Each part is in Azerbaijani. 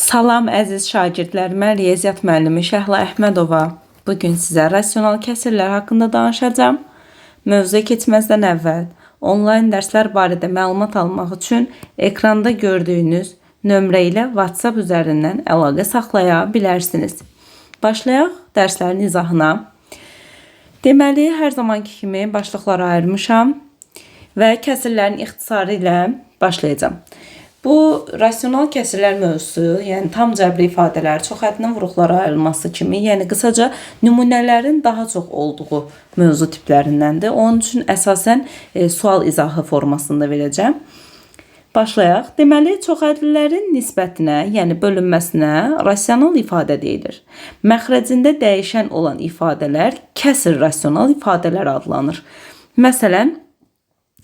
Salam əziz şagirdlərimə, Riyaziyyat müəllimi Şəhla Əhmədova. Bugün sizə rasional kəsirlər haqqında danışacağım. Mövzuya keçməzdən əvvəl onlayn dərslər barədə məlumat almaq üçün ekranda gördüyünüz nömrə ilə WhatsApp üzərindən əlaqə saxlaya bilərsiniz. Başlayaq dərslərin izahına. Deməli, hər zamanki kimi başlıqlara ayırmışam və kəsirlərin ixtisarı ilə başlayacağım. Bu rasional kəsirlər mövzusu, yəni tam cəbri ifadələr, çoxhəddən vuruqlara ayrılması kimi, yəni qısaca nümunələrin daha çox olduğu mövzu tiplərindəndir. Onun üçün əsasən sual izahı formasında verəcəm. Başlayaq. Deməli, çoxhədlilərin nisbətinə, yəni bölünməsinə rasional ifadə deyilir. Məxrəcində dəyişən olan ifadələr kəsir rasional ifadələr adlanır. Məsələn,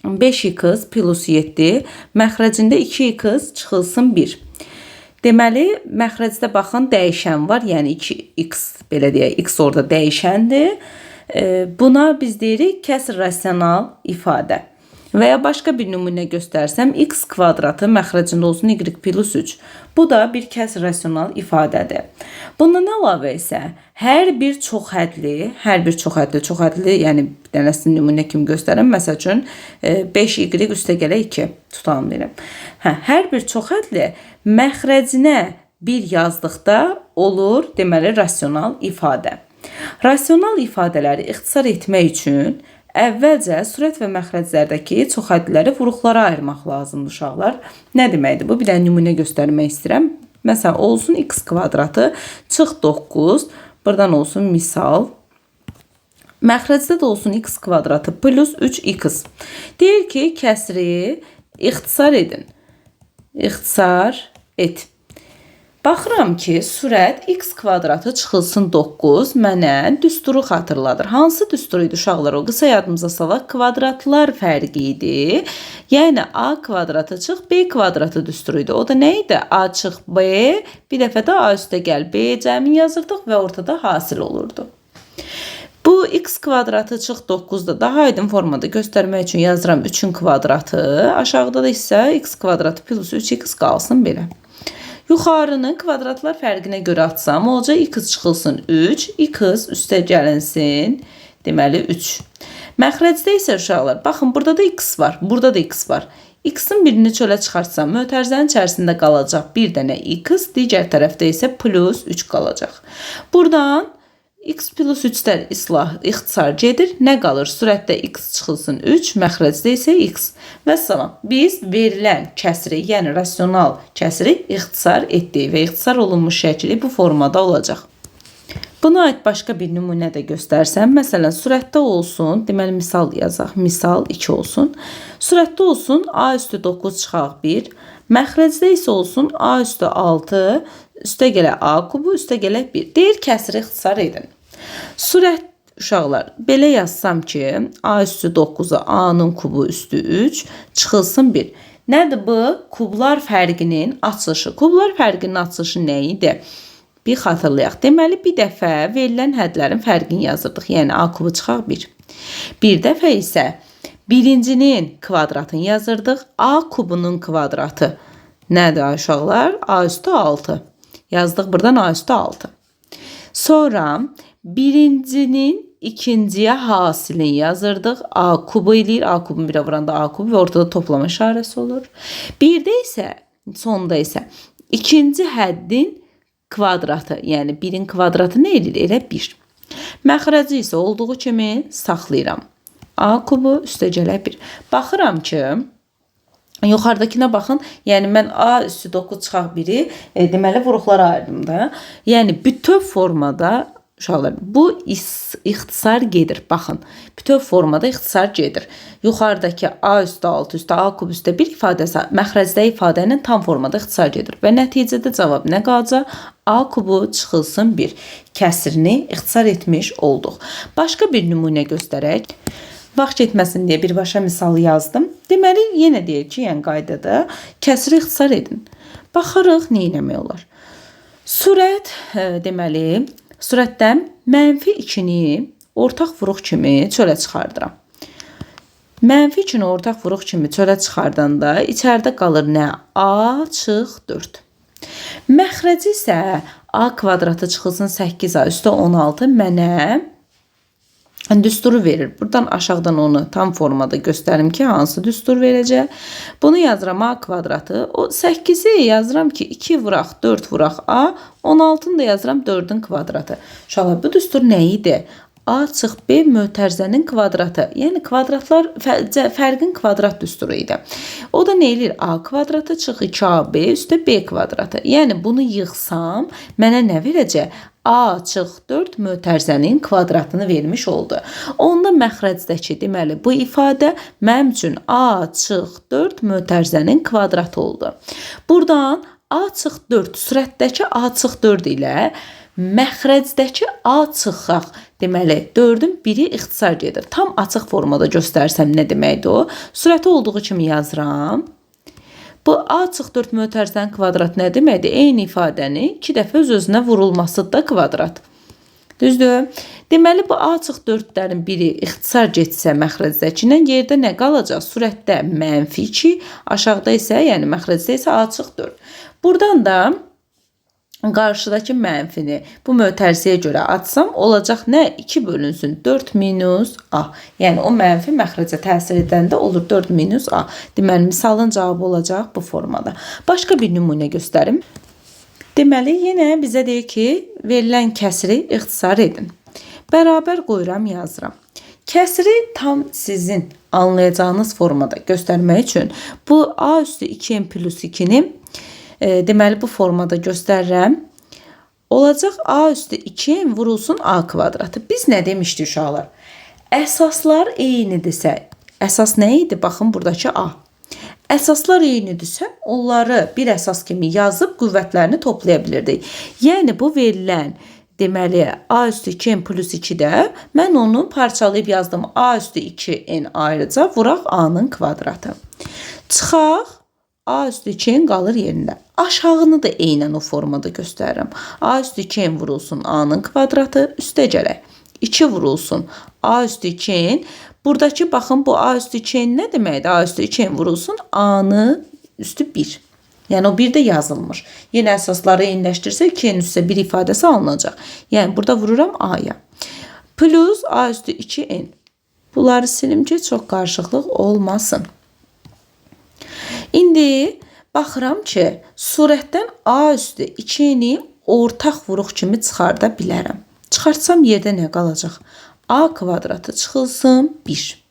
5x plus 7 məxrəcində 2x çıxılsın 1. Deməli, məxrəcdə baxın dəyişən var, yəni 2x, belə deyək, x orada dəyişəndir. Buna biz deyirik kəsir rasional ifadə. Və ya başqa bir nümunə göstərsəm, x kvadratı məxrəcində olsun y plus 3. Bu da bir kəsir rasional ifadədir. Bundan əlavə isə hər bir çoxhədli, yəni bir dənəsini nümunə kimi göstərəm. Məsəl üçün 5y üstəgələ 2 tutalım deyirəm. Hər bir çoxhədli məxrəcinə 1 yazdıqda olur, deməli, rasional ifadə. Rasional ifadələri ixtisar etmək üçün əvvəlcə sürət və məxrəclərdəki çoxhədliləri vuruqlara ayırmaq lazımdır uşaqlar. Nə deməkdir bu? Bir də nümunə göstərmək istəyirəm. Məsələn, olsun x kvadratı çıx 9, buradan olsun misal. Məxrəcdə də olsun x kvadratı plus 3x. Deyir ki, kəsiri ixtisar edin. İxtisar et. Baxıram ki, sürət x kvadratı çıxılsın 9 mənə düsturu xatırladır. Hansı düstur idi uşaqlar? O qısa yadımıza salaq, kvadratlar fərqi idi. Yəni a kvadratı çıx b kvadratı düsturu idi. O da nə idi? A çıx b, bir dəfə də a üstə gəl b cəmi yazırdıq və ortada hasil olurdu. Bu x kvadratı çıx 9-da daha aydın formada göstərmək üçün yazıram 3-ün kvadratı. Aşağıda da isə x kvadratı plus 3x qalsın belə. Yuxarını kvadratlar fərqinə görə atsam, olacaq x çıxılsın 3, x üstə gəlinsin, deməli 3. Məxrəcdə isə uşaqlar, baxın, burada da x var, burada da x var. X-in birini çölə çıxartsam, mötərizənin içərisində qalacaq bir dənə x, digər tərəfdə isə plus 3 qalacaq. Buradan x plus 3-dən ixtisar gedir. Nə qalır? Sürətdə x çıxılsın 3, məxrəcdə isə x. Və salam. Biz verilən kəsiri, yəni rasional kəsiri ixtisar etdik və ixtisar olunmuş şəkli bu formada olacaq. Buna aid başqa bir nümunə də göstərsəm, məsələn, sürətdə olsun, deməli misal yazaq, misal 2 olsun. Sürətdə olsun a üstü 9 çıxaq 1, məxrəcdə isə olsun a üstü 6, üstə gələ a kubu, üstə gələ 1. Deyir kəsiri ixtisar edin. Sürət uşaqlar, belə yazsam ki, a üstü 9-a a-nın kubu üstü 3 çıxılsın 1. Nədir bu? Kublar fərqinin açılışı. Kublar fərqinin açılışı nə idi? Bir xatırlayaq. Deməli, bir dəfə verilən hədlərin fərqini yazırdıq. Yəni, a kubu çıxaq 1. Bir dəfə isə birincinin kvadratını yazırdıq. A kubunun kvadratı nədir uşaqlar? A üstü 6. Yazdıq buradan a üstü 6. Sonra birincinin ikinciyə hasilini yazırdıq. A kubu eləyir. A kubun birə vuranda a kubu və ortada toplama işarəsi olur. Bir də isə, sonda isə ikinci həddin kvadratı, yəni 1-in kvadratı nə edir? Elə 1. Məxrəci isə olduğu kimi saxlayıram. A kubu üstə gələ 1. Baxıram ki, yuxarıdakına baxın, yəni mən a üstü 9 çıxaq 1-i deməli vuruqlara ayırdım da. Yəni bütöv formada uşaqlar, bu ixtisar gedir. Baxın, bütöv formada ixtisar gedir. Yuxarıdakı a üstü 6 üstü a kub üstə 1 ifadəsi məxrəcdə ifadənin tam formada ixtisar gedir. Və nəticədə cavab nə qalacaq? A kubu çıxılsın 1. Kəsirini ixtisar etmiş olduq. Başqa bir nümunə göstərək. Vaxt getməsin deyə birbaşa misal yazdım. Deməli, yenə deyək ki, yəni qaydada kəsiri ixtisar edin. Baxarıq, nə etmək olar? Sürət, deməli, sürətdən -2-ni ortaq vuruq kimi çölə çıxardıram. -2-ni ortaq vuruq kimi çölə çıxardanda içəridə qalır nə? A çıx 4. Məxrəci isə a kvadratı çıxılsın 8a üstə 16 mənə düsturu verir. Buradan aşağıdan onu tam formada göstərim ki, hansı düstur verəcək. Bunu yazıram a kvadratı. O 8-i yazıram ki, 2 vuraq, 4 vuraq a, 16-nı da yazıram 4-ün kvadratı. Uşaqlar, bu düstur nə idi? A çıx B mötərizənin kvadratı. Yəni kvadratlar fərqin kvadrat düsturu idi. O da nə eləyir? A kvadratı çıx 2AB üstə B kvadratı. Yəni bunu yığsam mənə nə verəcək? A çıx 4 mötərizənin kvadratını vermiş oldu. Onda məxrəcdəki deməli bu ifadə mənim üçün A çıx 4 mötərizənin kvadratı oldu. Buradan A çıx 4 sürətdəki A çıx 4 ilə məxrəcdəki A çıxaq, deməli 4-ün biri ixtisar gedir. Tam açıq formada göstərsəm nə deməkdir o? Sürəti olduğu kimi yazıram. Bu A çıx 4 mötərizənin kvadratı nə deməkdir? Eyni ifadəni 2 dəfə öz-özünə vurulması da kvadrat. Düzdür? Deməli bu A çıx 4-lərin biri ixtisar getsə məxrəcdəkindən yerdə nə qalacaq? Sürətdə -2, aşağıda isə, yəni məxrəcdə isə A çıx 4. Buradan da qarşıdakı mənfini bu mötərizəyə görə atsam olacaq nə? 2 bölünsün 4 minus A. Yəni o mənfi məxrəcə təsir edəndə olur 4 minus A. Deməli misalın cavabı olacaq bu formada. Başqa bir nümunə göstərim. Deməli yenə bizə deyir ki, verilən kəsiri ixtisar edin. Bərabər qoyuram, yazıram. Kəsiri tam sizin anlayacağınız formada göstərmək üçün bu A üstü 2n plus 2-ni deməli bu formada göstərirəm. Olacaq A üstü 2n vurulsun A kvadratı. Biz nə demişdik uşaqlar? Əsaslar eynidirsə, əsas nə idi? Baxın buradakı A. Əsaslar eynidirsə, onları bir əsas kimi yazıb qüvvətlərini toplaya bilirdik. Yəni bu verilən deməli A üstü 2n plus 2-də mən onu parçalayıb yazdım. A üstü 2n ayrıca vuraq A-nın kvadratı. Çıxaq A üstü 2n qalır yerində. Aşağını da eynən o formada göstərirəm. A üstü 2n vurulsun A-nın kvadratı, üstə gələk. 2 vurulsun A üstü 2n. Buradakı baxın bu A üstü 2n nə deməkdir? A üstü 2n vurulsun A-nın üstü 1. Yəni o 1 də yazılmış. Yenə əsasları eyniləşdirsə 2n üstə 1 ifadəsi alınacaq. Yəni burada vururam A-ya. Plus A üstü 2n. Bunları silim ki, çox qarışıqlıq olmasın. İndi baxıram ki, surətdən A üstü 2-ni ortaq vuruq kimi çıxarda bilərəm. Çıxartsam yerdə nə qalacaq? A kvadratı çıxılsın 1.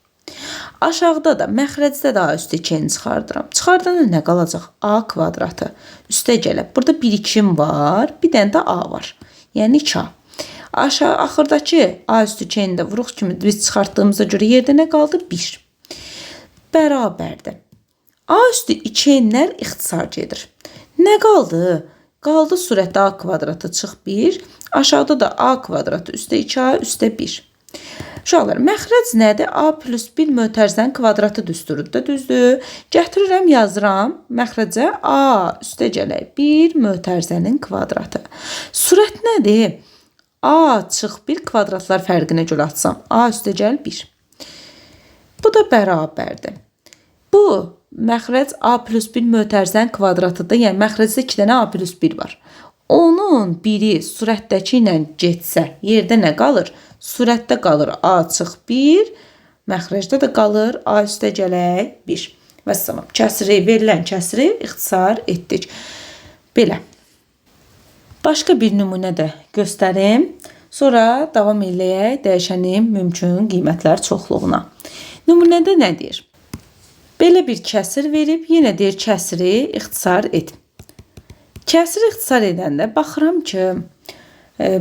Aşağıda da məxrəcdə də A üstü 2-ni çıxardıram. Çıxardanda nə qalacaq? A kvadratı. Üstə gəlib. Burada 1-2 var, bir dənə də A var. Yəni 2A. Axırdakı A üstü 2-ni də vuruq kimi biz çıxartdığımıza görə yerdə nə qaldı? 1. Bərabərdir. A üstü 2n'lər ixtisar gedir. Nə qaldı? Qaldı surətdə A kvadratı çıx 1. Aşağıda da A kvadratı üstə 2A üstə 1. Uşaqlar, məxrəc nədir? A plus 1 mötərizənin kvadratı düsturudur. Düzdür? Gətirirəm, yazıram. Məxrəcə A üstə gələk 1 mötərizənin kvadratı. Surət nədir? A çıx 1 kvadratlar fərqinə görə atsam. A üstə gəl 1. Bu da bərabərdir. Bu məxrəc A plus 1 mötərizənin kvadratıdır. Yəni məxrəcdə 2 dənə A plus 1 var. Onun biri surətdəki ilə getsə, yerdə nə qalır? Surətdə qalır A çıx 1, məxrəcdə də qalır A üstə gələk 1. Vəssalam. Kəsiri, verilən kəsiri ixtisar etdik. Belə. Başqa bir nümunə də göstərim. Sonra davam eləyək dəyişənin mümkün qiymətlər çoxluğuna. Nümunədə nə deyir? Belə bir kəsir verib, yenə deyir kəsiri ixtisar et. Kəsiri ixtisar edəndə baxıram ki,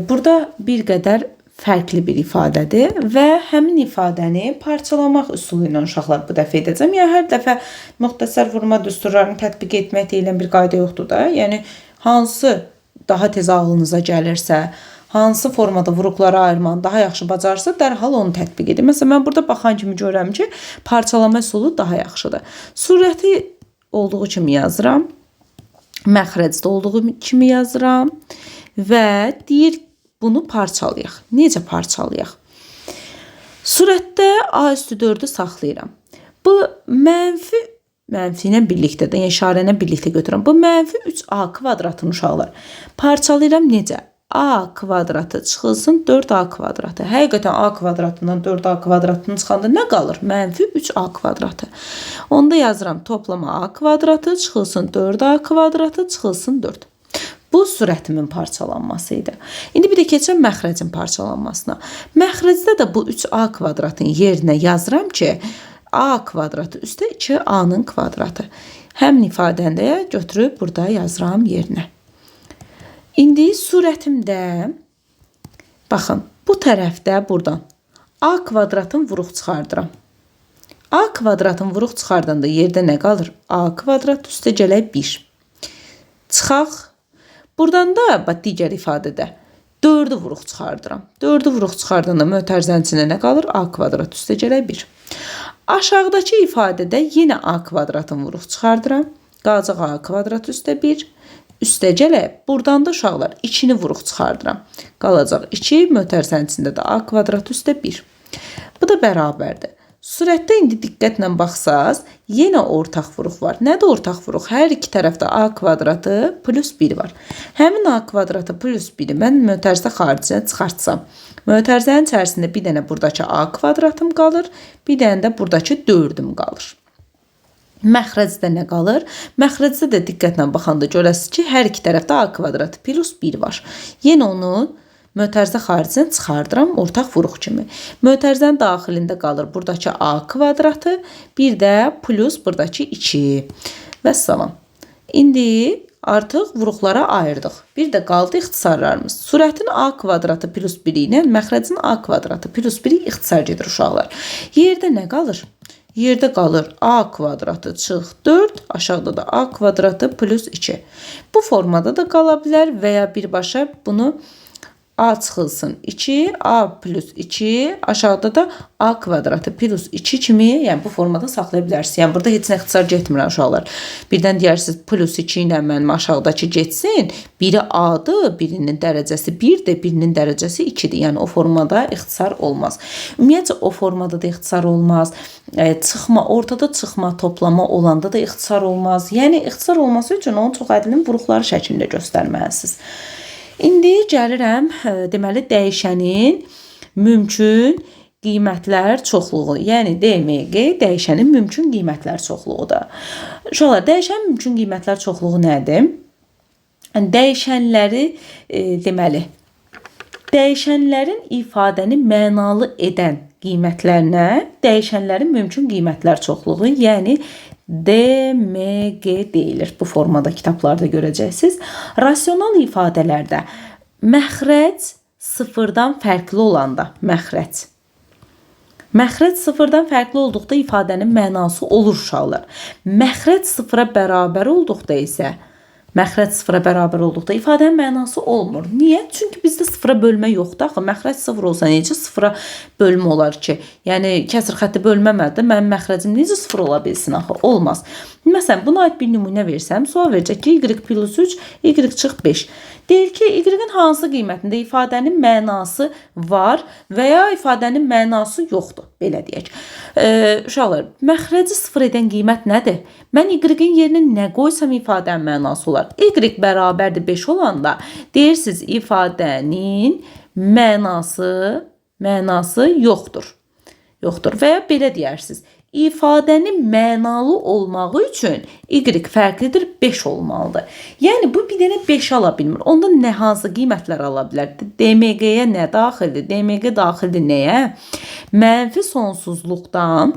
burada bir qədər fərqli bir ifadədir və həmin ifadəni parçalamaq üsulu ilə uşaqlar bu dəfə edəcəm. Yəni hər dəfə müxtəsər vurma düsturlarını tətbiq etmək deyilən bir qayda yoxdur da. Yəni hansı daha tez ağlınıza gəlirsə, hansı formada vuruqları ayırmanı daha yaxşı bacarsa, dərhal onu tətbiq edin. Məsələn, mən burada baxan kimi görürəm ki, parçalama üsulu daha yaxşıdır. Surəti olduğu kimi yazıram. Məxrəcdə olduğu kimi yazıram. Və deyir, bunu parçalayaq. Necə parçalayaq? Surətdə A üstü 4-ü saxlayıram. Bu mənfi mənfi ilə birlikdə də, yəni işarə ilə birlikdə götürürəm. Bu mənfi 3a kvadratın uşaqlar. Parçalayıram necə? A kvadratı çıxılsın 4a kvadratı. Həqiqətən a kvadratından 4a kvadratını çıxanda nə qalır? Mənfi 3a kvadratı. Onda yazıram toplama a kvadratı çıxılsın 4a kvadratı çıxılsın 4. Bu sürətimin parçalanması idi. İndi bir də keçəm məxrəcin parçalanmasına. Məxrəcdə də bu 3a kvadratın yerinə yazıram ki, a kvadratı üstə 2a'nın kvadratı. Həmin ifadəni də götürüb burada yazıram yerinə. İndi surətimdə, baxın, bu tərəfdə buradan a kvadratın vuruq çıxardıram. A kvadratın vuruq çıxardanda yerdə nə qalır? A kvadrat üstə gələk 1. Çıxaq. Buradan da digər ifadədə 4'ü vuruq çıxardıram. 4'ü vuruq çıxardanda mötərizənin içində nə qalır? A kvadrat üstə gələk 1. Aşağıdakı ifadədə yenə a kvadratın vuruq çıxardıram. Qalacaq a kvadrat üstə 1. Üstə gələk, buradan da uşaqlar 2'ni vuruq çıxardıram. Qalacaq 2, mötərizənin içində də a kvadrat üstə 1. Bu da bərabərdir. Surətdə indi diqqətlə baxsaz, yenə ortaq vuruq var. Nədir ortaq vuruq? Hər iki tərəfdə a kvadratı plus 1 var. Həmin a kvadratı plus 1'i mən mötərizə xaricinə çıxartsam, mötərizənin içərisində bir dənə buradakı a kvadratım qalır, bir dənə də buradakı 4'üm qalır. Məxrəcdə nə qalır? Məxrəcdə də diqqətlə baxanda görəsiniz ki, hər iki tərəfdə a kvadratı plus 1 var. Yenə onu mötərizə xaricinə çıxardıram ortaq vuruq kimi. Mötərizənin daxilində qalır buradakı a kvadratı, bir də plus buradakı 2. Vəssalam. İndi artıq vuruqlara ayırdıq. Bir də qaldı ixtisarlarımız. Surətin a kvadratı plus 1 ilə məxrəcin a kvadratı plus 1 ixtisar gedir uşaqlar. Yerdə nə qalır? Yerdə qalır a kvadratı çıx 4, aşağıda da a kvadratı plus 2. Bu formada da qala bilər və ya birbaşa bunu a çıxılsın 2, a plus 2, aşağıda da a kvadratı plus 2 kimi, yəni bu formada saxlaya bilərsiniz. Yəni burada heç nə ixtisar getmir uşaqlar. Birdən deyirsiniz plus 2 ilə mənim aşağıdakı getsin. Biri a'dır, birinin dərəcəsi 1'dir, birinin dərəcəsi 2'dir. Yəni o formada ixtisar olmaz. Ümumiyyətcə o formada da ixtisar olmaz. Çıxma, ortada çıxma, toplama olanda da ixtisar olmaz. Yəni ixtisar olması üçün onu çox ədilin vuruqları şəklində göstərməlisiniz. İndi gəlirəm, deməli, dəyişənin mümkün qiymətlər çoxluğu, yəni DMG dəyişənin mümkün qiymətlər çoxluğudur. Uşaqlar, dəyişənin mümkün qiymətlər çoxluğu nədir? Dəyişənləri, deməli, dəyişənlərin ifadəni mənalı edən qiymətlərinə dəyişənlərin mümkün qiymətlər çoxluğu, yəni DMG deyilir. Bu formada kitablarda görəcəksiniz. Rasional ifadələrdə məxrəc sıfırdan fərqli olanda, məxrəc sıfırdan fərqli olduqda ifadənin mənası olur uşaqlar. Məxrəc sıfıra bərabər olduqda isə ifadənin mənası olmur. Niyə? Çünki bizdə sıfıra bölmə yoxdur. Axı məxrəc sıfır olsa necə sıfıra bölmə olar ki? Yəni kəsr xətti bölməməlidir. Mənim məxrəcim necə sıfır ola bilsin axı? Olmaz. Məsələn, buna aid bir nümunə versəm, sual verəcək ki, y plus 3, y çıx 5. Deyir ki, y-in hansı qiymətində ifadənin mənası var və ya ifadənin mənası yoxdur. Belə deyək. Uşaqlar, məxrəci sıfır edən qiymət nədir? Mən y-in yerinə nə qoysam ifadənin mənası olar? Y bərabərdir 5 olanda deyirsiniz ifadənin mənası yoxdur. Və ya belə deyirsiniz. İfadənin mənalı olmağı üçün y fərqlidir 5 olmalıdır. Yəni bu bir dənə 5 ala bilmir. Onda nə hansı qiymətlər ala bilər? DMG-yə nə daxildir? DMG daxildir nəyə? Mənfi sonsuzluqdan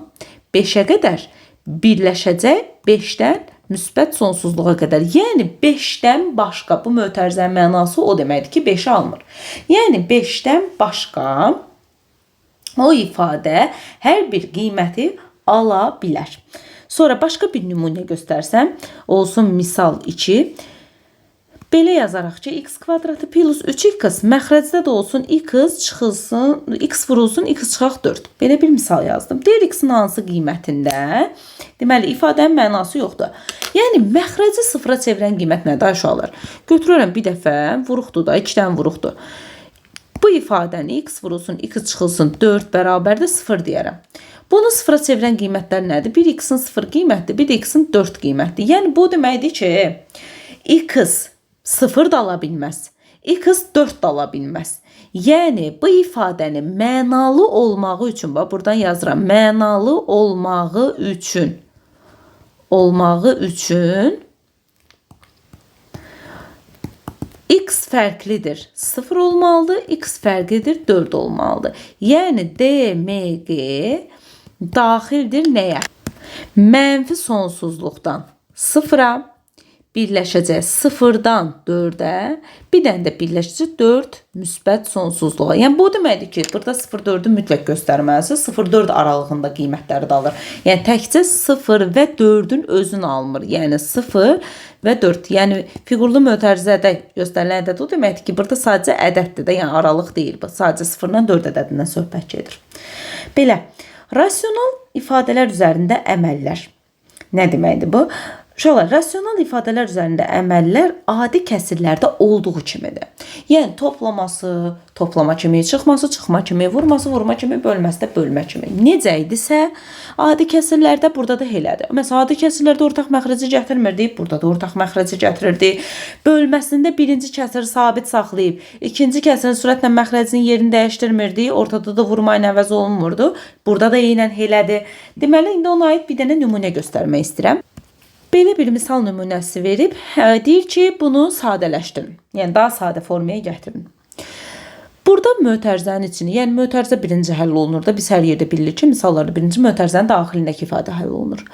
5'ə qədər birləşəcək 5'dən müsbət sonsuzluğa qədər. Yəni 5'dən başqa, bu mötərizənin mənası o deməkdir ki 5'i almır. Yəni 5'dən başqa o ifadə hər bir qiyməti ala bilər. Sonra başqa bir nümunə göstərsəm, olsun misal 2. Belə yazaraq ki, x kvadratı plus 3x məxrəcdə də olsun x çıxılsın, x vurulsun, x çıxaq 4. Belə bir misal yazdım. Deyir x-in hansı qiymətində? Deməli, ifadənin mənası yoxdur. Yəni, məxrəci sıfıra çevirən qiymət nədir aşağılar? Götürürəm bir dəfə, vuruqdur da, 2'dən vuruqdur. Bu ifadəni x vurulsun, x çıxılsın 4 bərabərdə 0 deyərəm. Bunu sıfıra çevirən qiymətlər nədir? Bir x-in 0 qiymətdir, bir x-in 4 qiymətdir. Yəni bu deməkdir ki, x 0 da ala bilməz, x 4 da ala bilməz. Yəni bu ifadənin mənalı olmağı üçün, bax buradan yazıram, mənalı olmağı üçün x fərqlidir 0 olmalıdır, x fərqlidir 4 olmalıdır. Yəni DMG daxildir nəyə? Mənfi sonsuzluqdan 0-a, birləşəcək 0-dan 4-ə, bir dənə də birləşəcək 4 müsbət sonsuzluğa. Yəni bu deməkdir ki, burada 0-4-ü mütləq göstərməlisiniz. 0-4 aralığında qiymətləri də alır. Yəni təkcə 0 və 4-ün özünü almır. Yəni 0 və 4. Yəni fiqurlu mötərizədə göstərilən ədəd o deməkdir ki, burada sadəcə ədəddir də, yəni aralıq deyil. Sadəcə 0-dan 4 ədədindən söhbət gedir. Belə, rasional ifadələr üzərində əməllər. Nə deməkdir bu? Uşaqlar, rasional ifadələr üzərində əməllər adi kəsirlərdə olduğu kimidir. Yəni toplaması, toplama kimi, çıxması, çıxma kimi, vurması, vurma kimi, bölməsi də bölmə kimi. Necə idisə, adi kəsirlərdə burada da elədir. Məsələn, adi kəsirlərdə ortaq məxrəci gətirmirdik, burada da ortaq məxrəci gətirirdik. Bölməsində birinci kəsiri sabit saxlayıb, ikinci kəsirin sürətlə məxrəcinin yerini dəyişdirmirdik, ortada da vurma ilə əvəz olunmurdu. Burada da eynən elədir. Deməli, indi ona aid bir dənə nümunə göstərmək istəyirəm. Belə bir misal nümunəsi verib, deyir ki, bunu sadələşdirin. Yəni, daha sadə formaya gətirin. Burada mötərizənin içini, yəni mötərizə birinci həll olunur da, biz hər yerdə bilirik ki, misallarda birinci mötərizənin daxilindəki ifadə həll olunur.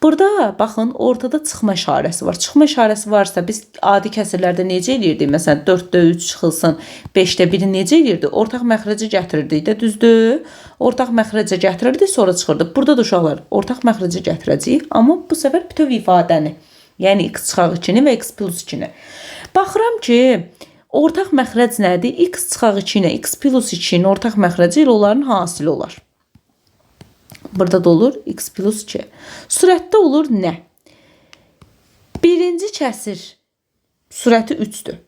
Burada, baxın, ortada çıxma işarəsi var. Çıxma işarəsi varsa, biz adi kəsirlərdə necə eləyirdik? Məsələn, 4-də 3 çıxılsın, 5-də 1-i necə eləyirdik? Ortaq məxrəcə gətirirdik də, düzdür? Ortaq məxrəcə gətirirdik, sonra çıxırdıq. Burada da uşaqlar, ortaq məxrəcə gətirəcəyik, amma bu səfər bütöv ifadəni, yəni x çıxaq 2-ni və x plus 2-ni. Baxıram ki, ortaq məxrəc nədir? X çıxaq 2 ilə x plus 2-nin ortaq məxrəci ilə onların hasili olar. Burada da olur x plus 2. Sürətdə olur nə? Birinci kəsir sürəti 3-dür.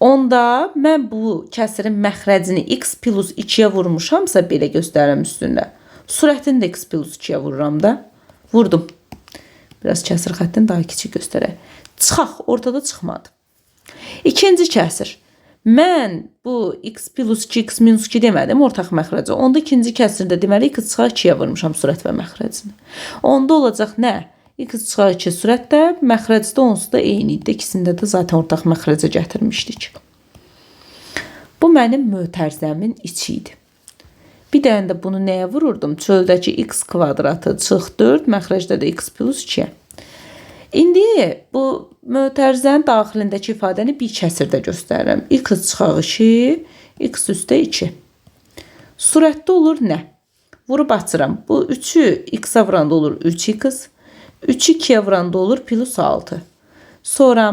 Onda mən bu kəsirin məxrəcini x plus 2-yə vurmuşamsa, belə göstərirəm üstündə. Sürətini də x plus 2-yə vururam da. Vurdum. Biraz kəsir xəttini daha kiçik göstərək. Çıxaq, ortada çıxmadı. İkinci kəsir. Mən bu x plus 2, x minus 2 demədim ortaq məxrəcə. Onda ikinci kəsirdə deməli x çıxaq 2-yə vurmuşam sürət və məxrəcini. Onda olacaq nə? X çıxaq 2 sürətdə, məxrəcdə onsuz da eyni idi. İkisində də zaten ortaq məxrəcə gətirmişdik. Bu mənim mötərizəmin içi idi. Bir dənə də bunu nəyə vururdum? Çöldəki x kvadratı çıx 4, məxrəcdə də x plus 2-yə. İndi bu mötərizənin daxilindəki ifadəni bir kəsirdə göstərirəm. X çıxaq 2, x üstə 2. Sürətdə olur nə? Vurub açıram. Bu 3-ü x-a vuranda olur 3x. 3-ü 2-yə vuranda olur plus 6. Sonra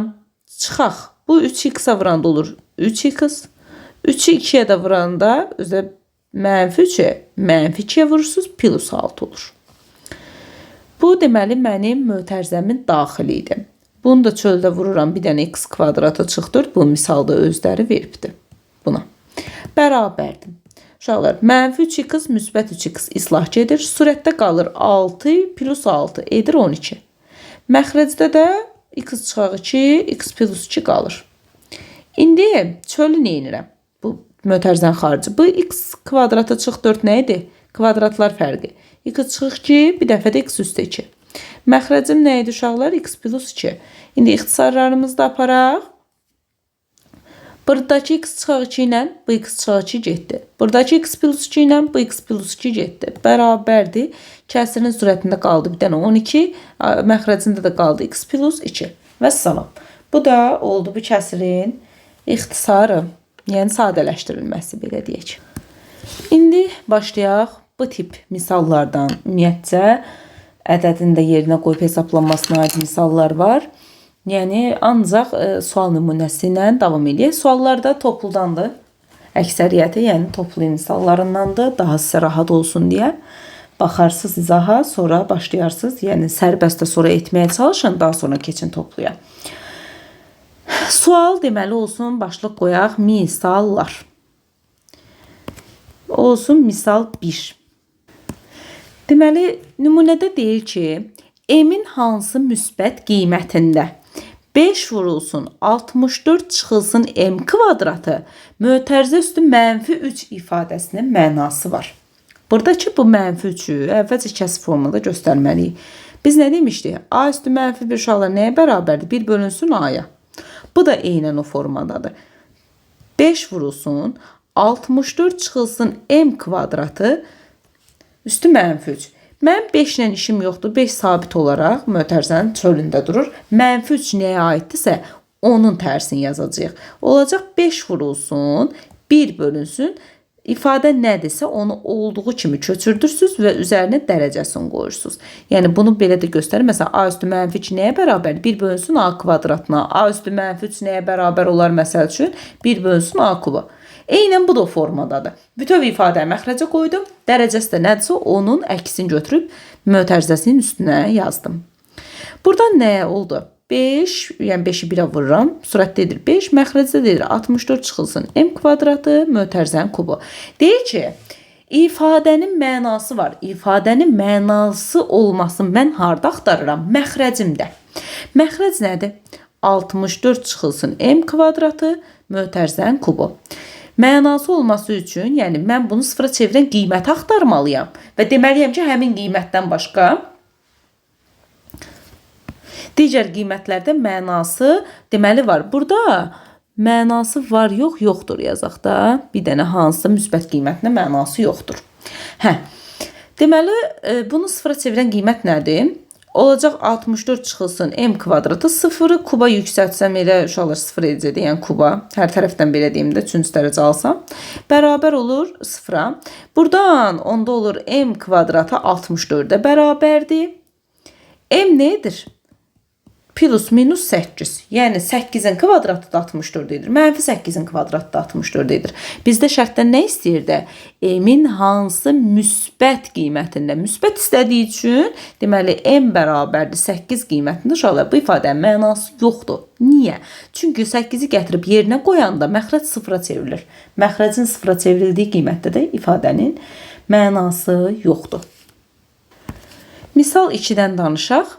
çıxaq. Bu 3x-a vuranda olur 3x. 3-ü 2-yə də vuranda özə mənfi 3-ə, mənfi 2-yə vurursunuz, plus 6 olur. Bu deməli mənim mötərizəmin daxili idi. Bunu da çöldə vururam, bir dənə x kvadratı çıx 4. Bu misalda özləri veribdir buna. Bərabərdir. Uşaqlar, mənfi 3x, müsbət 3x islah gedir. Sürətdə qalır 6 plus 6 edir 12. Məxrəcdə də x çıxaq 2, x plus 2 qalır. İndi çölü nə edirəm? Bu mötərizənin xarici. Bu x kvadratı çıx 4 nə idi? Kvadratlar fərqi. X çıxıq 2, bir dəfə də x üstə 2. Məxrəcim nə idi uşaqlar? X plus 2. İndi ixtisarlarımızı da aparaq. Buradakı x çıxaq 2 ilə bu x çıxaq 2 getdi. Buradakı x plus 2 ilə bu x plus 2 getdi. Bərabərdir. Kəsirin sürətində qaldı bir dənə 12. Məxrəcində də qaldı x plus 2. Və salam. Bu da oldu bu kəsirin ixtisarı. Yəni sadələşdirilməsi, belə deyək. İndi başlayaq. Bu tip misallardan ümumiyyətcə ədədin də yerinə qoyub hesablanmasına aid misallar var. Yəni ancaq sual nümunəsi ilə davam edək. Suallar da topludandır. Əksəriyyəti, yəni toplu misallarındandır. Daha sizə rahat olsun deyə baxarsınız izaha, sonra başlayarsınız. Yəni sərbəstə sonra etməyə çalışın, daha sonra keçin topluya. Sual deməli olsun, başlıq qoyaq misallar. Olsun misal 1. Deməli, nümunədə deyir ki, M-in hansı müsbət qiymətində 5 vurulsun 64 çıxılsın M kvadratı mötərizə üstü -3 ifadəsinin mənası var. Buradakı bu -3-ü əvvəlcə kəsr formada göstərməliyik. Biz nə demişdik? A üstü -1 uşaqlar nəyə bərabərdir? 1 bölünsün A-ya. Bu da eynən o formadadır. 5 vurulsun 64 çıxılsın M kvadratı üstü -3. Mən 5 ilə işim yoxdur. 5 sabit olaraq mötərizənin çölündə durur. -3 nəyə aiddirsə onun tərsini yazacağıq. Olacaq 5 vurulsun 1 bölünsün. İfadə nədirsə onu olduğu kimi köçürdürsünüz və üzərinə dərəcəsini qoyursunuz. Yəni bunu belə də göstərir. Məsələn, A üstü -2 nəyə bərabərdir? 1 bölünsün A kvadratına. A üstü -3 nəyə bərabər olar məsəl üçün? 1 bölünsün A kuba. Eynən bu da formadadır. Bütöv ifadəni məxrəcə qoydum. Dərəcəsi də nədirsə onun əksini götürüb mötərizəsinin üstünə yazdım. Burada nə oldu? 5, yəni 5-i 1-ə vururam. Sürətdə edir 5, məxrəcdə deyir 64 çıxılsın M kvadratı mötərizənin kubu. Deyir ki, ifadənin mənası var. İfadənin mənası olmasını mən harda axtarıram? Məxrəcimdə. Məxrəc nədir? 64 çıxılsın M kvadratı mötərizənin kubu. Mənası olması üçün, yəni mən bunu sıfıra çevirən qiyməti axtarmalıyam və deməliyəm ki, həmin qiymətdən başqa digər qiymətlərdə mənası deməli var. Burada mənası var, yoxdur yazaq da. Bir dənə hansısa müsbət qiymətində mənası yoxdur. Deməli, bunu sıfıra çevirən qiymət nədir? Olacaq 64 çıxılsın M kvadratı, sıfırı kuba yüksəltsəm elə uşaqlar sıfır edəcəkdir. Yəni kuba, hər tərəfdən belə deyim də, 3-cü dərəcə alsam. Bərabər olur sıfıra. Buradan onda olur M kvadratı 64-də bərabərdir. M nədir? Plus minus 8. Yəni 8-in kvadratı da 64 edir. -8-in kvadratı da 64 edir. Bizdə şərtdən nə istəyirdi? M-in hansı müsbət qiymətində? Müsbət istədiyi üçün deməli M bərabərdir 8 qiymətində uşaqlar. Bu ifadənin mənası yoxdur. Niyə? Çünki 8-i gətirib yerinə qoyanda məxrəc sıfıra çevrilir. Məxrəcin sıfıra çevrildiyi qiymətdə də ifadənin mənası yoxdur. Misal 2-dən danışaq.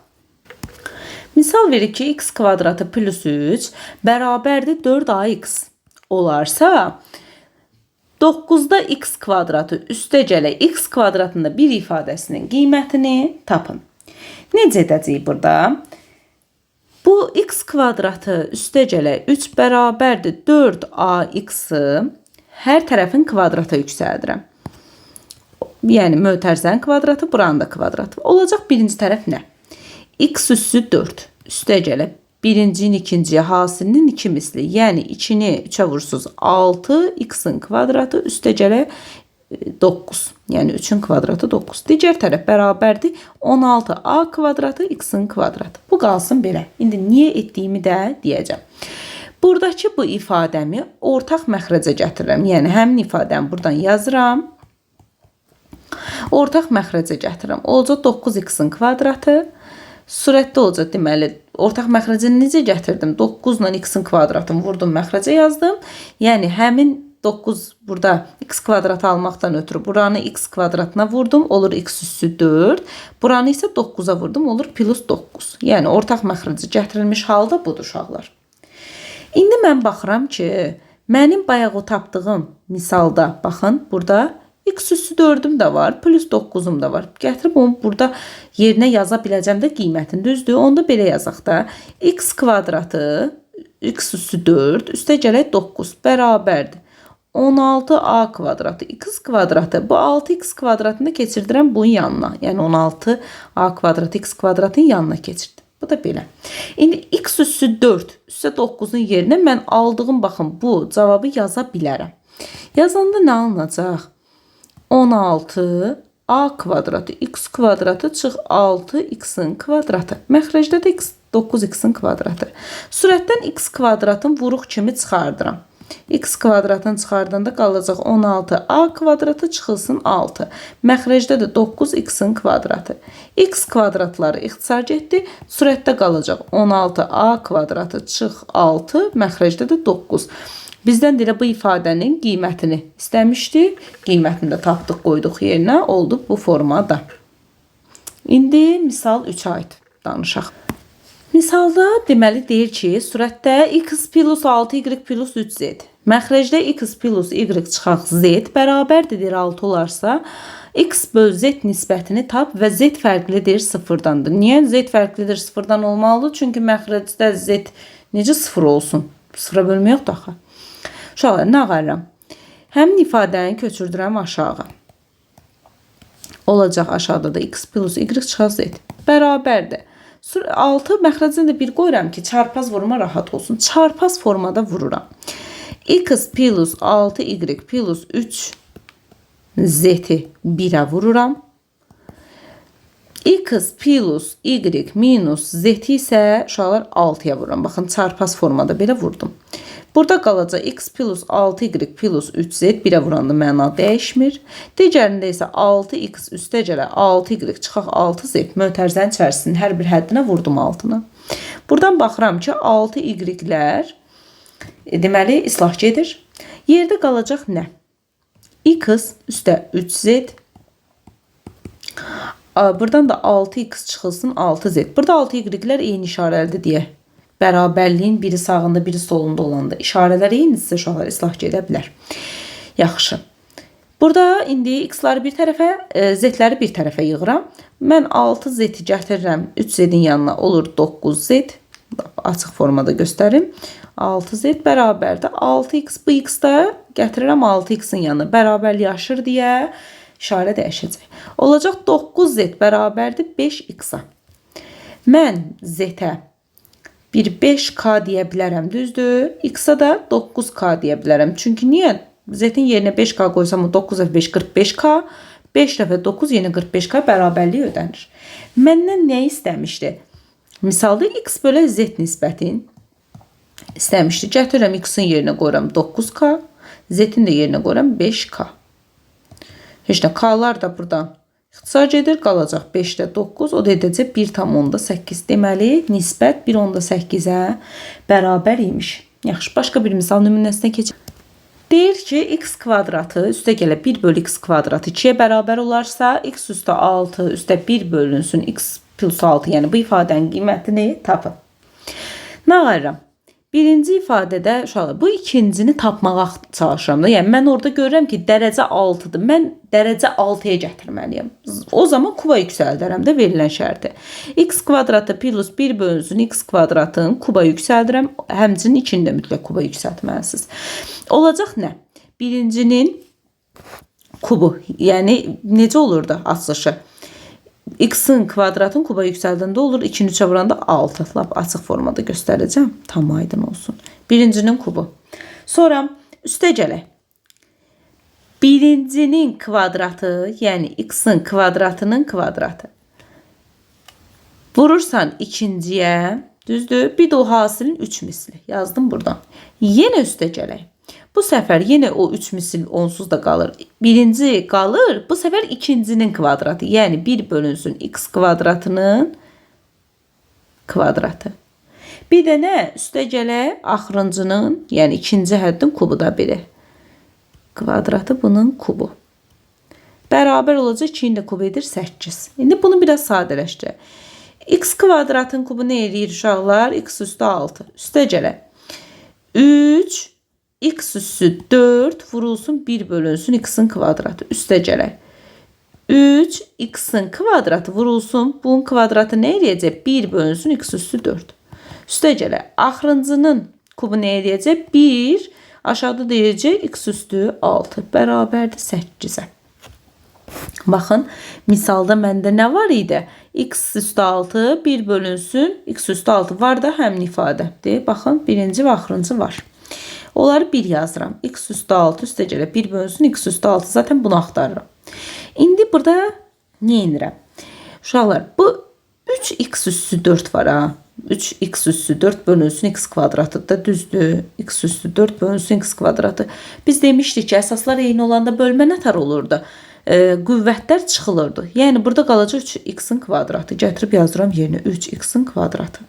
Misal verir ki, x kvadratı plus 3 bərabərdir 4ax olarsa, 9-da x kvadratı üstə gələ x kvadratında bir ifadəsinin qiymətini tapın. Necə edəcəyik burada? Bu x kvadratı üstə gələ 3 bərabərdir 4ax-ı hər tərəfin kvadrata yüksəldirəm. Yəni mötərizənin kvadratı, buranın da kvadratı. Olacaq birinci tərəf nə? X üssü 4 üstə gəlib birincinin ikinciyə hasilinin 2 misli. Yəni 2-ni 3-ə vursuz 6, x-in kvadratı üstə gələ 9. Yəni 3-ün kvadratı 9. Digər tərəf bərabərdir 16a kvadratı x-in kvadratı. Bu qalsın belə. İndi niyə etdiyimi də deyəcəm. Buradakı bu ifadəmi ortaq məxrəcə gətirirəm. Yəni həmin ifadəmi buradan yazıram. Ortaq məxrəcə gətirirəm. Olacaq 9x-in kvadratı. Sürətdə olacaq deməli, ortaq məxrəcini necə gətirdim? 9 ilə x-in kvadratını vurdum, məxrəcə yazdım. Yəni həmin 9 burada x kvadratı almaqdan ötürü buranı x kvadratına vurdum, olur x üssü 4. Buranı isə 9-a vurdum, olur plus 9. Yəni ortaq məxrəcə gətirilmiş halda budur uşaqlar. İndi mən baxıram ki, mənim bayaq o tapdığım misalda, baxın, burada x üssü 4'üm də var, plus 9'um da var. Gətirib onu burada yerinə yaza biləcəm də qiymətin, düzdür? Onda belə yazaq da. X kvadratı, x üssü 4, üstə gələk 9, bərabərdir. 16a kvadratı, x kvadratı. Bu 6x kvadratını keçirdirəm bunun yanına. Yəni 16a kvadratı, x kvadratının yanına keçirdim. Bu da belə. İndi x üssü 4, üstə 9'un yerinə mən aldığım, baxın, bu cavabı yaza bilərəm. Yazanda nə alınacaq? 16 a kvadratı x kvadratı çıx 6 x-in kvadratı. Məxrəcdə də 9x-in kvadratı. Sürətdən x kvadratın vuruq kimi çıxardıram. X kvadratını çıxardanda qalacaq 16a kvadratı çıxılsın 6. Məxrəcdə də 9x-in kvadratı. X kvadratları ixtisar getdi. Sürətdə qalacaq 16a kvadratı çıx 6. Məxrəcdə də 9. Bizdən də bu ifadənin qiymətini istəmişdi. Qiymətini də tapdıq, qoyduq yerinə. Oldu bu formada. İndi misal 3 aid danışaq. Misalda deməli deyir ki, surətdə x plus 6y plus 3z. Məxrəcdə x plus y çıxaq z bərabərdir 6 olarsa, x böl z nisbətini tap və z fərqlidir 0-dandır. Niyə z fərqlidir 0-dan olmalıdır? Çünki məxrəcdə z necə 0 olsun? 0-a bölmə yoxdur axı. Uşaqlar, nə ağarıram? Həmin ifadəni köçürdürəm aşağı. Olacaq aşağıda da x plus y çıxaq z. Bərabərdir. 6 məxrəcdən də 1 qoyuram ki, çarpaz vurma rahat olsun. Çarpaz formada vururam. X plus 6y plus 3 z'ti 1'ə vururam. X plus y minus z'ti isə uşaqlar 6'ya vururam. Baxın, çarpaz formada belə vurdum. Burada qalacaq x plus 6y plus 3z 1'ə vuranda məna dəyişmir. Digərində isə 6x üstəgələ 6y çıxaq 6z mötərizənin içərisinin hər bir həddinə vurdum altına. Buradan baxıram ki, 6y-lər deməli islah gedir. Yerdə qalacaq nə? X üstə 3z. Buradan da 6x çıxılsın 6z. Burada 6y-lər eyni işarəlidir deyə. Bərabərliyin biri sağında, biri solunda olanda işarələr eynidirsə uşaqlar islah gedə bilər. Yaxşı. Burada indi x-ları bir tərəfə, z-ləri bir tərəfə yığıram. Mən 6z-i gətirirəm 3z-in yanına, olur 9z. Açıq formada göstərim. 6z bərabərdir 6x. Bu x-da gətirirəm 6x-in yanına. Bərabərlik aşır deyə işarə dəyişəcək. Olacaq 9z bərabərdir 5x-a. Mən z-ə bir 5k deyə bilərəm, düzdür? X-a da 9k deyə bilərəm. Çünki niyə? Z-in yerinə 5k qoysam, 9 dəfə 5 45k, 5 dəfə 9 yenə 45k bərabərliyi ödənir. Məndən nə istəmişdi? Misalda x bölə z nisbətin istəmişdi. Gətirirəm x-in yerinə qoyuram 9k, z-in də yerinə qoyuram 5k. Heç nə, k-lar da buradan ixtisar gedir, qalacaq 5-də 9, o da edəcək 1,8. Deməli, nisbət 1,8-ə bərabər imiş. Yaxşı, başqa bir misal nümunəsinə keçək. Deyir ki, x kvadratı üstə gələ 1 bölü x kvadratı 2-yə bərabər olarsa, x üstə 6 üstə 1 bölünsün x plus 6, yəni bu ifadənin qiymətini tapın. Nə ağarıram? Birinci ifadədə uşaqlar, bu ikincini tapmağa çalışıram da. Yəni mən orada görürəm ki, dərəcə 6-dır. Mən dərəcə 6-ya gətirməliyəm. O zaman kuba yüksəldərəm də verilən şərti. X kvadratı plus 1 bölünsün x kvadratın kuba yüksəldirəm. Həmçinin içində mütləq kuba yüksəltməlisiniz. Olacaq nə? Birincinin kubu. Yəni necə olurdu açılışı? X-in kvadratın kuba yüksəldəndə olur. 2-ni 3-ə vuranda 6. Lap açıq formada göstərəcəm. Tam aydın olsun. Birincinin kubu. Sonra üstə gələk. Birincinin kvadratı, yəni x-in kvadratının kvadratı. Vurursan ikinciyə, düzdür? Bir də o hasilin 3 misli. Yazdım buradan. Yenə üstə gələk. Bu səfər yenə o 3 misil onsuz da qalır. Birinci qalır, bu səfər ikincinin kvadratı. Yəni 1 bölünsün x kvadratının kvadratı. Bir də nə? Üstə gələk axırıncının, yəni ikinci həddin kubu da biri. Kvadratı bunun kubu. Bərabər olacaq 2-ni də kubu edir 8. İndi bunu biraz sadələşdirək. X kvadratın kubu nə eləyir uşaqlar? X üstə 6. Üstə gələk. 3 x üssü 4 vurulsun 1 bölünsün x'in kvadratı. Üstə gələk. 3 x'in kvadratı vurulsun. Bunun kvadratı nə eləyəcək? 1 bölünsün x üssü 4. Üstə gələk. Axırıncının kubu nə eləyəcək? 1 aşağıda deyəcək x üstü 6 bərabərdir 8-ə. Baxın, misalda məndə nə var idi? X üstü 6 1 bölünsün x üstü 6 var da həmin ifadədir. Baxın, birinci və axırıncı var. Onları 1 yazıram. X üstü 6 üstə gələ 1 bölünsün x üstü 6. Zaten bunu axtarıram. İndi burada nə edirəm? Uşaqlar, bu 3x üstü 4 var ha. 3x üstü 4 bölünsün x kvadratı da düzdür. X üstü 4 bölünsün x kvadratı. Biz demişdik ki, əsaslar eyni olanda bölmə nətər olurdu? Qüvvətlər çıxılırdı. Yəni burada qalacaq 3x-in kvadratı. Gətirib yazıram yerinə 3x-in kvadratı.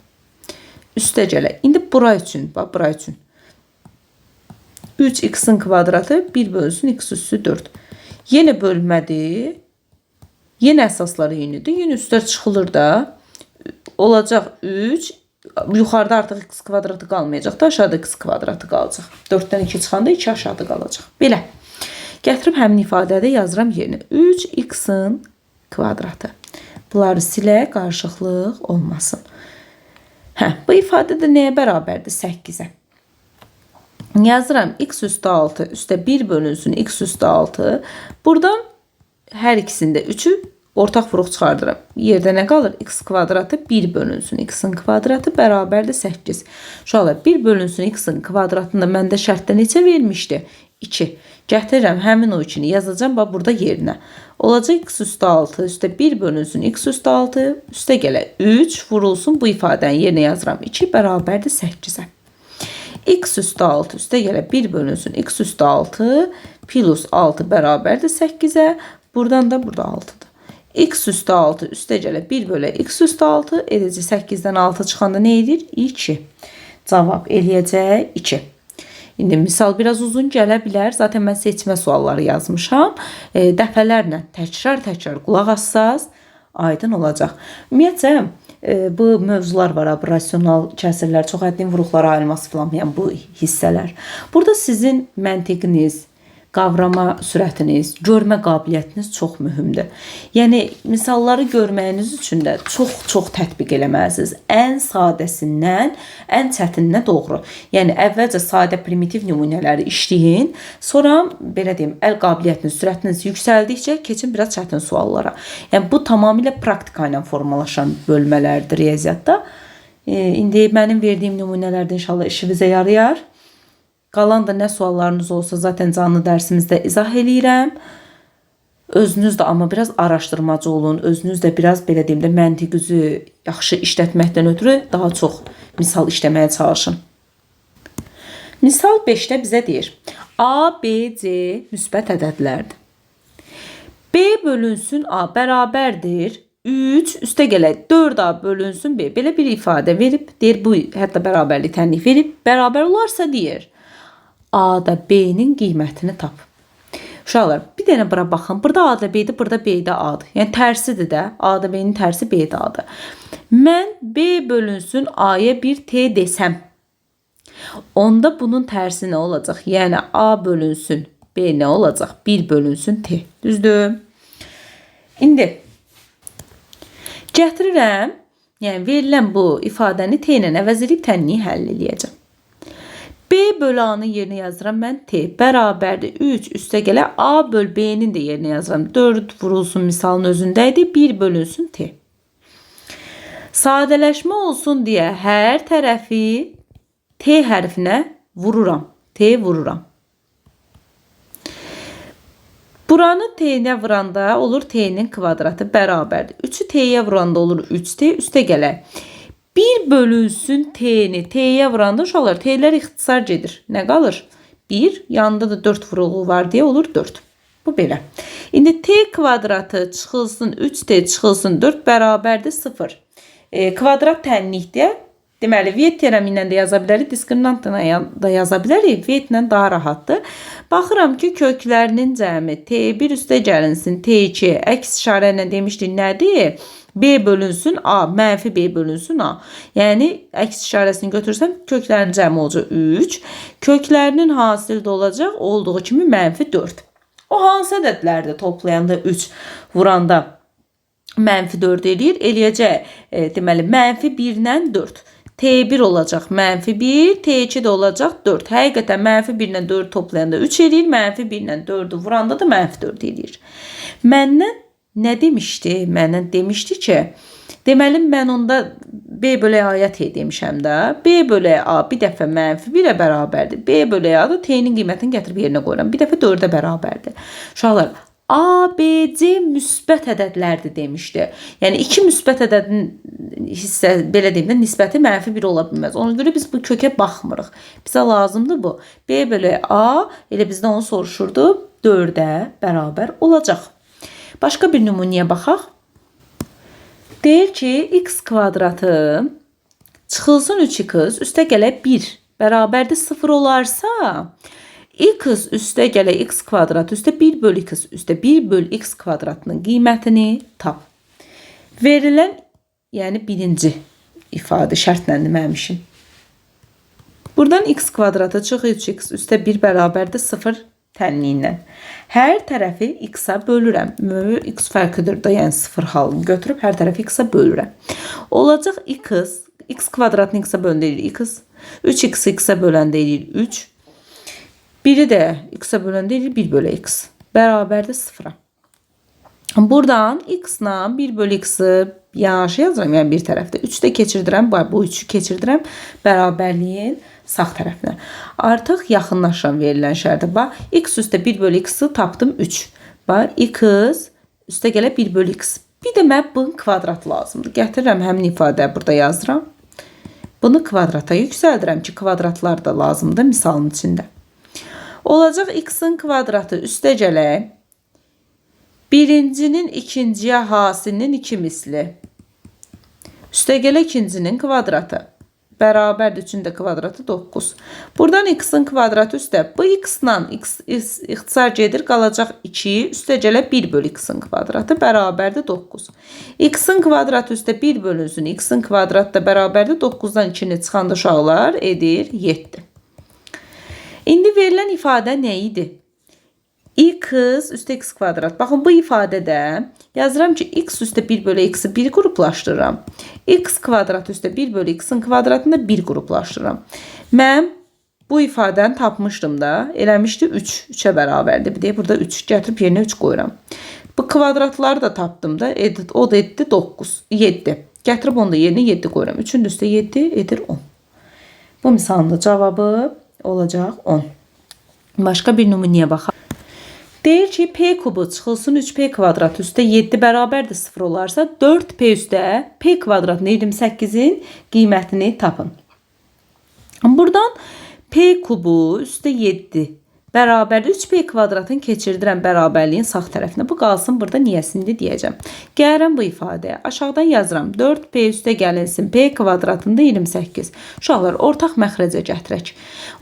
Üstə gələ. İndi bura üçün, bax bura üçün. 3x-in kvadratı 1 bölünsün x üstü 4. Yenə bölmədir. Yenə əsasları eynidir. Yenə üstə çıxılır da. Olacaq 3. Yuxarıda artıq x kvadratı qalmayacaq da, aşağıda x kvadratı qalacaq. 4-dən 2 çıxanda 2 aşağıda qalacaq. Belə. Gətirib həmin ifadədə yazıram yerinə. 3x-in kvadratı. Bunları silək, qarışıqlıq olmasın. Bu ifadə də nəyə bərabərdir? 8-ə. Yazıram x üstü 6 üstə 1 bölünsün x üstü 6. Buradan hər ikisində 3'ü ortaq vuruq çıxardıram. Yerdə nə qalır? X kvadratı 1 bölünsün x-in kvadratı bərabərdir 8. Uşaqlar 1 bölünsün x-in kvadratında məndə şərtdə neçə vermişdi? 2. Gətirirəm həmin o içini yazacağım burada yerinə. Olacaq x üstü 6 üstə 1 bölünsün x üstü 6 üstə gələ 3 vurulsun bu ifadəni yerinə yazıram. 2 bərabərdir 8-ə. X üstü 6 üstə gələ 1 bölünsün x üstü 6 plus 6 bərabərdir 8-ə. Buradan da burada 6'dır. X üstü 6 üstə gələ 1 bölə x üstü 6 edəcək 8-dən 6 çıxanda nə edir? 2. Cavab eləyəcək 2. İndi misal biraz uzun gələ bilər. Zaten mən seçmə sualları yazmışam. Dəfələrlə təkrar qulaq assaz aydın olacaq. Ümumiyyətcə bu mövzular var, rasional kəsirlər, çox həddi vuruqlara ayrılması falan, yəni bu hissələr. Burada sizin məntiqiniz, qavrama sürətiniz, görmə qabiliyyətiniz çox mühümdür. Yəni misalları görməyiniz üçün də çox tətbiq eləməlisiniz. Ən sadəsindən ən çətininə doğru. Yəni əvvəlcə sadə primitiv nümunələri işləyin, sonra belə deyim, əl qabiliyyətiniz, sürətiniz yüksəldikcə keçin biraz çətin suallara. Yəni bu tamamilə praktika ilə formalaşan bölmələrdir riyaziyyatda. İndi mənim verdiyim nümunələrdə inşallah işinizə yarayar. Qalan da nə suallarınız olsa zaten canlı dərsimizdə izah eləyirəm. Özünüz də amma biraz araşdırmacı olun. Özünüz də biraz belə deyim də məntiqinizi yaxşı işlətməkdən ötürü daha çox misal işləməyə çalışın. Misal 5-də bizə deyir. A, B, C müsbət ədədlərdir. B bölünsün A bərabərdir. 3 üstə gələ 4A bölünsün B. Belə bir ifadə verib, deyir bu hətta bərabərlik tənlik verib, bərabər olarsa deyir. A-da B-nin qiymətini tap. Uşaqlar, bir dənə bura baxın. Burada A-da B-dir, burada B-də A-dır. Yəni tərsidir də. A-da B-nin tərsi B-də A-dır. Mən B bölünsün A-ya bir T desəm, onda bunun tərsi nə olacaq? Yəni A bölünsün B nə olacaq? 1 bölünsün T. Düzdür? İndi gətirirəm. Yəni verilən bu ifadəni T ilə əvəz edib tənliyi həll eləyəcəm. B bölü A-nın yerinə yazıram mən T bərabərdir 3 üstə gələ A böl B-nin də yerinə yazıram. 4 vurulsun misalın özündəydi. 1 bölünsün T. Sadələşmə olsun deyə hər tərəfi T hərfinə vururam. T vururam. Buranı T-nə vuranda olur T-nin kvadratı bərabərdir. 3'ü T-yə vuranda olur 3T üstə gələ. 1 bölünsün T'ni T'yə vuranda uşaqlar T'lər ixtisar gedir. Nə qalır? 1, yanında da 4 vurulğu var deyə olur 4. Bu belə. İndi T kvadratı çıxılsın 3T çıxılsın 4 bərabərdir 0. Kvadrat tənlikdə deməli V teoremi ilə də yaza bilərik, diskriminantla da yaza bilərik. V ilə daha rahatdır. Baxıram ki köklərinin cəmi T1 üstə gəlinsin T2 əks işarə ilə demişdik nədir? B bölünsün A, mənfi B bölünsün A. Yəni, əks işarəsini götürsəm, köklərin cəmi olacaq 3. Köklərinin hasildə olacaq, olduğu kimi mənfi 4. O hansı ədədlərdə toplayanda 3 vuranda mənfi 4 eləyir? Eləyəcək, deməli, mənfi 1-lə 4. T1 olacaq mənfi 1, T2 də olacaq 4. Həqiqətən mənfi 1-lə 4 toplayanda 3 eləyir, mənfi 1-lə 4'ü vuranda da mənfi 4 eləyir. Məndən nə demişdi? Məndən demişdi ki, deməli mən onda B bölü A-ya T demişəm də. B bölü A bir dəfə mənfi 1-ə bərabərdir. B bölü A da T-nin qiymətini gətirib yerinə qoyuram. Bir dəfə 4'ə bərabərdir. Uşaqlar, A, B, C müsbət ədədlərdir demişdi. Yəni iki müsbət ədədin hissə belə deyim də nisbəti mənfi 1 ola bilməz. Ona görə biz bu kökə baxmırıq. Bizə lazımdır bu. B bölü A elə bizdən onu soruşurdu. 4'ə bərabər olacaq. Başqa bir nümunəyə baxaq. Deyir ki, x kvadratı çıxılsın 3x üstə gələ 1 bərabərdir 0 olarsa, x üstə gələ x kvadrat üstə 1 bölü x üstə 1 bölü x kvadratının qiymətini tap. Verilən, yəni birinci ifadə şərtləndirməmişim. Buradan x kvadratı çıx 3x üstə 1 bərabərdir 0 tənliyindən. Hər tərəfi x-a bölürəm. X fərqidir da, yəni 0 halını götürüb hər tərəfi x-a bölürəm. Olacaq x kvadratını x-a bölündə eləyir x, 3x x-a böləndə eləyir 3, 1-i də x-a böləndə eləyir 1 bölü x. Bərabərdir 0-a. Buradan x-la 1 bölü x-i yanaşı yazıram, yəni bir tərəfdə. 3-də keçirdirəm, bu 3-ü keçirdirəm bərabərliyin sağ tərəfinə. Artıq yaxınlaşıram verilən şərtə. Bax, x üstə 1 bölü x-i tapdım 3. Bax, x üstə gələ 1 bölü x. Bir də mən bunun kvadratı lazımdır. Gətirirəm həmin ifadəni burada yazıram. Bunu kvadrata yüksəldirəm ki, kvadratlar da lazımdır misalın içində. Olacaq x-in kvadratı üstə gələ birincinin ikinciyə hasilinin 2 misli. Üstə gələ ikincinin kvadratı. Bərabərdir, üçün də kvadratı 9. Buradan x-in kvadratı üstə. Bu x-la ixtisar gedir, qalacaq 2. Üstə gələ 1 bölü x-in kvadratı bərabərdir 9. X-in kvadratı üstə 1 bölünsün. X-in kvadratı da bərabərdir 9-dan 2-ni çıxanda uşaqlar edir 7. İndi verilən ifadə nə idi? x üstə x kvadrat. Baxın, bu ifadədə yazıram ki, x üstə 1 bölü x-i 1 qruplaşdırıram. X kvadrat üstə 1 bölü x-in kvadratını 1 qruplaşdırıram. Mən bu ifadəni tapmışdım da, eləmişdi 3. 3-ə bərabərdir. Bir də burada 3 gətirib yerinə 3 qoyuram. Bu kvadratları da tapdım da, o da etdi 9, 7. Gətirib onu da yerinə 7 qoyuram. 3-ün üstə 7 edir 10. Bu misalın da cavabı olacaq 10. Başqa bir nümunəyə baxaq. Deyir ki, p kubu çıxılsın 3p kvadrat üstə 7 bərabərdir 0 olarsa 4p üstə p kvadratın 28-in qiymətini tapın. Buradan p kubu üstə 7 bərabərdir 3p kvadratın keçirdirəm bərabərliyin sağ tərəfinə. Bu qalsın, burada niyəsində deyəcəm. Gəlirəm bu ifadəyə. Aşağıdan yazıram. 4p üstə gəlinsin p kvadratında 28. Uşaqlar, ortaq məxrəcə gətirək.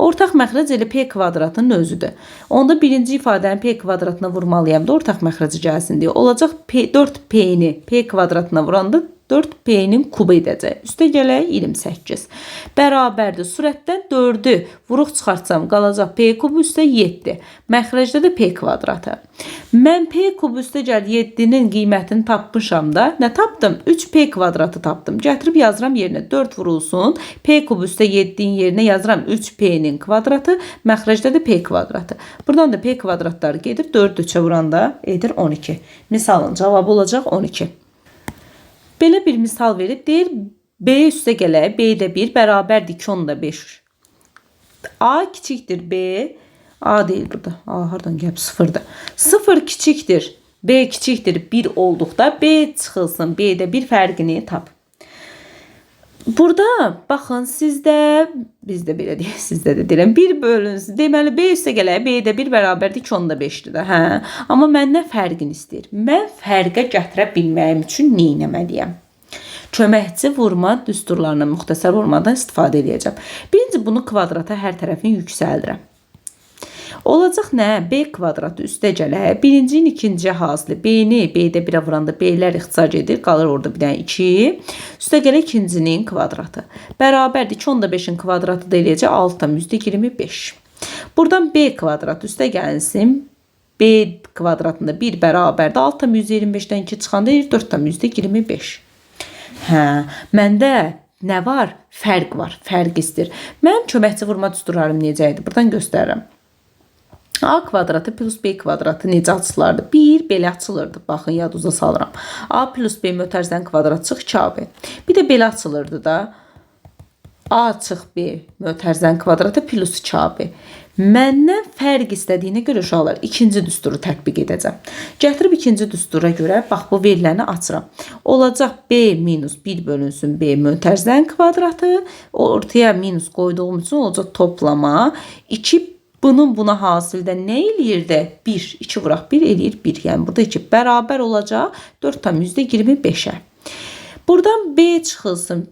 Ortaq məxrəc elə p kvadratının özüdür. Onda birinci ifadəni p kvadratına vurmalıyam da ortaq məxrəcə gəlsin deyə. Olacaq 4p-ni p kvadratına vuranda 4p-nin kubu edəcək. Üstə gələk 28. Bərabərdir. Surətdən 4-ü vuruq çıxartsam qalacaq p kubu üstə 7. Məxrəcdə də p kvadratı. Mən p kubu üstə gəl 7-nin qiymətini tapmışam da. Nə tapdım? 3p kvadratı tapdım. Gətirib yazıram yerinə 4 vurulsun. P kubu üstə 7-nin yerinə yazıram 3p-nin kvadratı. Məxrəcdə də p kvadratı. Buradan da p kvadratları gedir. 4 3-ə vuranda edir 12. Misalın cavabı olacaq 12. Belə bir misal verib, deyir, b üstə gələ, b-də 1 bərabərdir 2, 10-da 5. A kiçikdir b, a deyil burada, a hardan gəlib 0-da. 0 kiçikdir, b kiçikdir 1 olduqda, b çıxılsın, b-də 1 fərqini tap. Burada, baxın, sizdə, bizdə belə deyək, sizdə də deyiləm, 1 bölünsün, deməli, b üstə gələ, b-də 1 bərabərdir 2, 10-da 5-dir də, hə? Amma məndən fərqini istəyir. Mən fərqə gətirə bilməyim üçün nə etməliyəm? Köməkçi vurma düsturlarına, müxtəsər vurmadan istifadə edəcəm. Birinci, bunu kvadrata hər tərəfini yüksəldirəm. Olacaq nə? B kvadratı üstə gələ, birincinin ikinciyə hasili, b-ni b-də 1-ə vuranda b-lər ixtisar edir, qalır orada bir dənə 2. Üstə gələ ikincinin kvadratı. Bərabərdir 2, 10-da 5-in kvadratı da eləyəcək 6,25. Buradan b kvadratı üstə gəlinsin, b kvadratında 1 bərabərdir 6,25-dən 2 çıxanda 4,25. Hə, məndə nə var? Fərq var, fərq istəyir. Mənim köməkçi vurma düsturlarım necə idi? Buradan göstərirəm. A kvadratı plus b kvadratı necə açılardı? 1 belə açılırdı. Baxın, yaduza salıram. A plus b mötərizənin kvadratı çıx 2ab. Bir də belə açılırdı da. A çıx b mötərizənin kvadratı plus 2ab. Məndən fərq istədiyinə görə uşaqlar ikinci düsturu tətbiq edəcəm. Gətirib ikinci düstura görə bax bu veriləni açıram. Olacaq b minus 1 bölünsün b mötərizənin kvadratı. Ortaya minus qoyduğum üçün olacaq toplama. 2 bunun buna hasildə nə eləyir də? 1, 2 vuraq 1 eləyir 1. Yəni burada 2 bərabər olacaq 4,25-ə. Buradan b çıxılsın.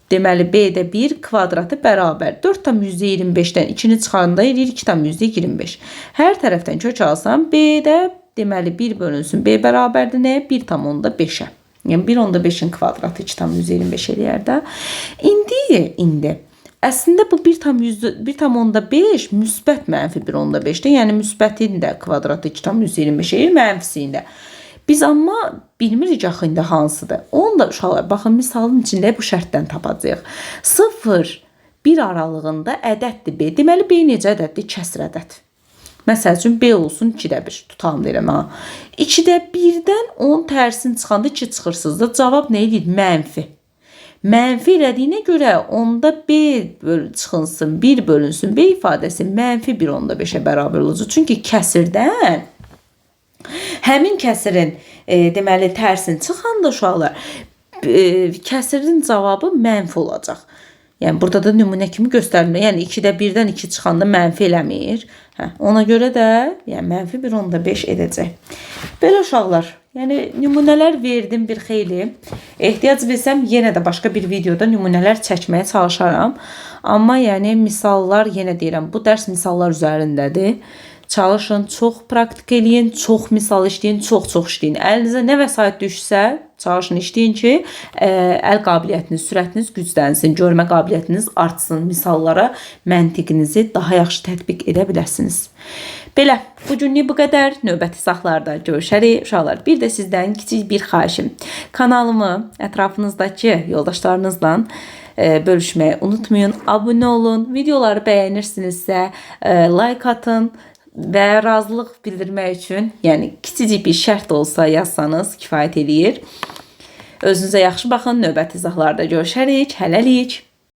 Deməli, B-də 1 kvadratı bərabər. 4,25-dən 2-ni çıxanda eləyir 2,25. Hər tərəfdən kök alsam, B-də deməli 1 bölünsün. B bərabərdir nəyə? 1,5-ə. Yəni 1,5-in kvadratı 2,25 eləyər də. İndi əslində bu 1,5 müsbət mənfi 1,5-dir. Yəni müsbətin də kvadratı 2,25 eləyir, mənfisinin də. Biz amma bilmirik axı indi hansıdır. Onu da uşaqlar, baxın, misalın içində bu şərtdən tapacağıq. 0, 1 aralığında ədəddir B. Deməli, B necə ədəddir? Kəsr ədəd. Məsəl üçün, B olsun 2-də 1. Tutalım deyirəm ha. 2-də 1-dən 10 tərsini çıxanda 2 çıxırsınız da cavab nə edir? Mənfi. Mənfi elədiyinə görə onda B çıxınsın, 1 bölünsün. B ifadəsi mənfi 1,5-ə bərabər olacaq. Çünki kəsirdən həmin kəsirin deməli tərsini çıxanda uşaqlar kəsirin cavabı mənfi olacaq. Yəni burada da nümunə kimi göstərilir. Yəni 2-də 1-dən 2 çıxanda mənfi eləmir. Ona görə də yəni mənfi 1,5 edəcək. Belə uşaqlar, yəni nümunələr verdim bir xeyli. Ehtiyac bilsəm yenə də başqa bir videoda nümunələr çəkməyə çalışaram. Amma yəni misallar, yenə deyirəm, bu dərs misallar üzərindədir. Çalışın, çox praktik eləyin, çox misal işləyin, çox işləyin. Əlinizə nə vəsait düşsə, çalışın işləyin ki, əl qabiliyyətiniz, sürətiniz güclənsin, görmə qabiliyyətiniz artsın, misallara məntiqinizi daha yaxşı tətbiq edə biləsiniz. Belə, bugünlük bu qədər. Növbəti saatlarda görüşərik. Uşaqlar, bir də sizdən kiçik bir xahişim. Kanalımı ətrafınızdakı yoldaşlarınızla bölüşməyi unutmayın. Abunə olun. Videoları bəyənirsinizsə like atın. Və razılıq bildirmək üçün, yəni kiçicik bir şərt olsa yazsanız kifayət eləyir. Özünüzə yaxşı baxın. Növbəti izahlarda görüşərik. Hələlik.